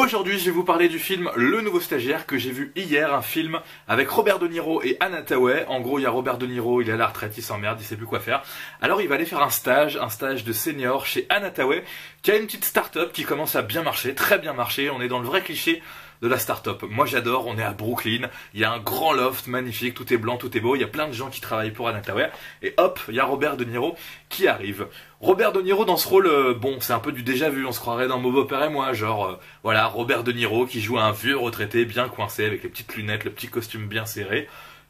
Aujourd'hui, je vais vous parler du film Le Nouveau Stagiaire que j'ai vu hier, un film avec Robert De Niro et Anne Hathaway. En gros, il y a Robert De Niro, il est à la retraite, il s'emmerde, il sait plus quoi faire. Alors il va aller faire un stage de senior chez Anne Hathaway, qui a une petite start-up qui commence à bien marcher, très bien marcher. On est dans le vrai cliché de la start-up. Moi j'adore, on est à Brooklyn, il y a un grand loft magnifique, tout est blanc, tout est beau, il y a plein de gens qui travaillent pour Anne Hathaway, et hop, il y a Robert De Niro qui arrive. Robert De Niro dans ce rôle, bon, c'est un peu du déjà vu, on se croirait dans Mon Beau-Père et Moi, genre, voilà, Robert De Niro qui joue un vieux retraité bien coincé avec les petites lunettes, le petit costume bien serré.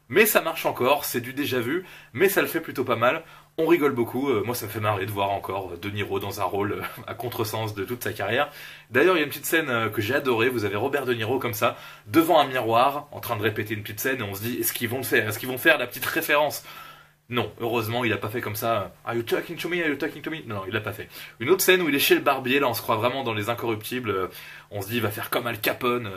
Mais ça marche encore, c'est du déjà vu, mais ça le fait plutôt pas mal. On rigole beaucoup, moi ça me fait marrer de voir encore De Niro dans un rôle à contresens de toute sa carrière. D'ailleurs il y a une petite scène que j'ai adorée, vous avez Robert De Niro comme ça, devant un miroir, en train de répéter une petite scène, et on se dit, est-ce qu'ils vont le faire? Est-ce qu'ils vont faire la petite référence? Non, heureusement il a pas fait comme ça, Are you talking to me? Are you talking to me? Non, il l'a pas fait. Une autre scène où il est chez le barbier, là on se croit vraiment dans Les Incorruptibles, on se dit il va faire comme Al Capone,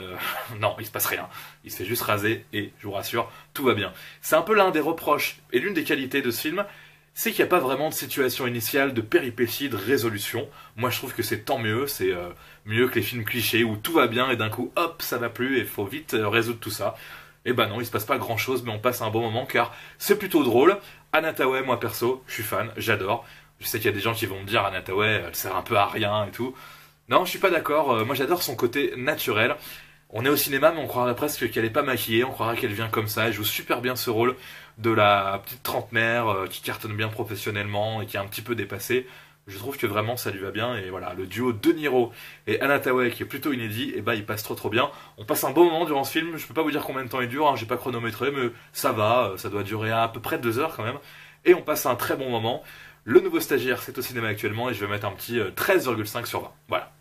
non, il se passe rien. Il se fait juste raser, et je vous rassure, tout va bien. C'est un peu l'un des reproches, et l'une des qualités de ce film, c'est qu'il n'y a pas vraiment de situation initiale, de péripétie, de résolution. Moi je trouve que c'est tant mieux, c'est mieux que les films clichés où tout va bien et d'un coup hop ça va plus et il faut vite résoudre tout ça. Et ben non, il se passe pas grand chose mais on passe un bon moment car c'est plutôt drôle. Anne Hathaway, moi perso, je suis fan, j'adore. Je sais qu'il y a des gens qui vont me dire Anne Hathaway, elle sert un peu à rien et tout. Non, je suis pas d'accord, moi j'adore son côté naturel. On est au cinéma, mais on croirait presque qu'elle est pas maquillée, on croirait qu'elle vient comme ça, elle joue super bien ce rôle de la petite trentenaire qui cartonne bien professionnellement et qui est un petit peu dépassée. Je trouve que vraiment ça lui va bien, et voilà, le duo De Niro et Anne Hathaway qui est plutôt inédit, et bah il passe trop bien. On passe un bon moment durant ce film, je peux pas vous dire combien de temps il dure, hein, j'ai pas chronométré, mais ça va, ça doit durer à peu près 2 heures quand même, et on passe un très bon moment. Le Nouveau Stagiaire, c'est au cinéma actuellement, et je vais mettre un petit 13,5 sur 20, voilà.